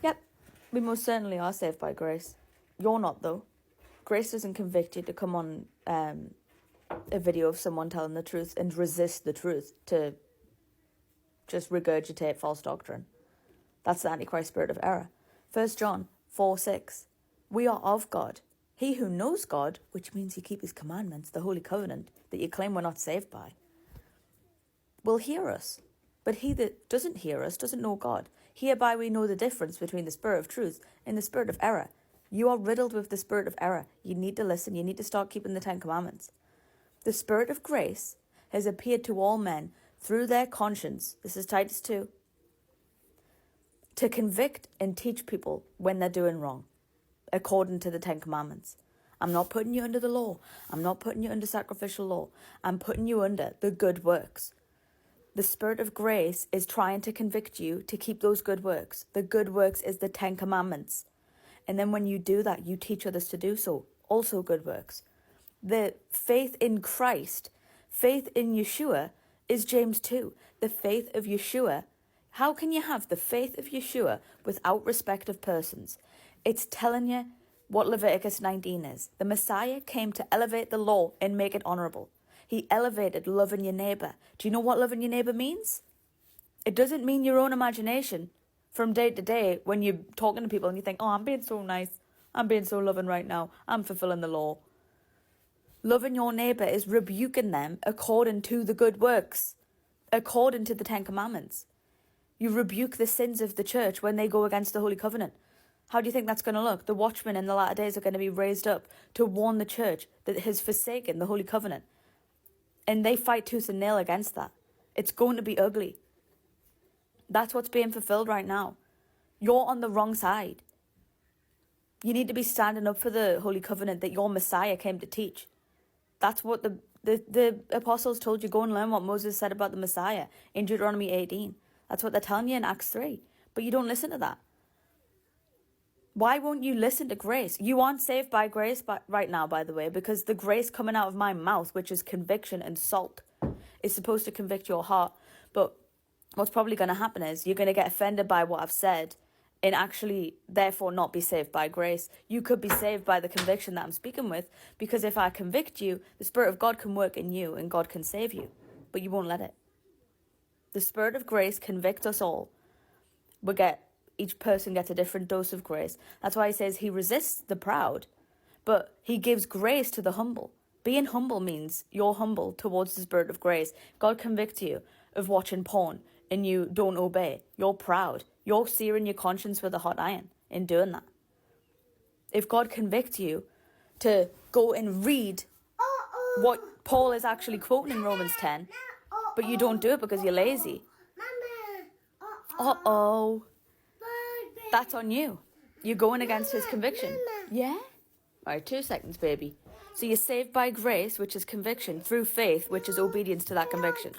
Yep, we most certainly are saved by grace. You're not, though. Grace doesn't convict you to come on a video of someone telling the truth and resist the truth, to just regurgitate false doctrine. That's the Antichrist spirit of error. 1 John 4:6. We are of God. He who knows God, which means you keep his commandments, the Holy Covenant that you claim we're not saved by, will hear us. But he that doesn't hear us doesn't know God. Hereby we know the difference between the spirit of truth and the spirit of error. You are riddled with the spirit of error. You need to listen. You need to start keeping the 10 Commandments. The spirit of grace has appeared to all men through their conscience. This is Titus 2. To convict and teach people when they're doing wrong, according to the 10 Commandments. I'm not putting you under the law. I'm not putting you under sacrificial law. I'm putting you under the good works. The spirit of grace is trying to convict you to keep those good works. The good works is the 10 Commandments. And then when you do that, you teach others to do so. Also good works. The faith in Christ, faith in Yeshua, is James 2. The faith of Yeshua. How can you have the faith of Yeshua without respect of persons? It's telling you what Leviticus 19 is. The Messiah came to elevate the law and make it honorable. He elevated loving your neighbor. Do you know what loving your neighbor means? It doesn't mean your own imagination from day to day when you're talking to people and you think, oh, I'm being so nice. I'm being so loving right now. I'm fulfilling the law. Loving your neighbor is rebuking them according to the good works, according to the 10 Commandments. You rebuke the sins of the church when they go against the Holy Covenant. How do you think that's going to look? The watchmen in the latter days are going to be raised up to warn the church that has forsaken the Holy Covenant. And they fight tooth and nail against that. It's going to be ugly. That's what's being fulfilled right now. You're on the wrong side. You need to be standing up for the Holy Covenant that your Messiah came to teach. That's what the apostles told you. Go and learn what Moses said about the Messiah in Deuteronomy 18. That's what they're telling you in Acts 3. But you don't listen to that. Why won't you listen to grace? You aren't saved by grace right now, by the way, because the grace coming out of my mouth, which is conviction and salt, is supposed to convict your heart. But what's probably going to happen is you're going to get offended by what I've said and actually, therefore, not be saved by grace. You could be saved by the conviction that I'm speaking with, because if I convict you, the Spirit of God can work in you and God can save you, but you won't let it. The Spirit of grace convicts us all. Each person gets a different dose of grace. That's why he says he resists the proud, but he gives grace to the humble. Being humble means you're humble towards the Spirit of grace. God convicts you of watching porn and you don't obey. You're proud. You're searing your conscience with a hot iron in doing that. If God convicts you to go and read what Paul is actually quoting in Romans 10, but you don't do it because you're lazy. Uh-oh. That's on you. You're going against his conviction. Yeah? Alright, 2 seconds, baby. So you're saved by grace, which is conviction, through faith, which is obedience to that conviction.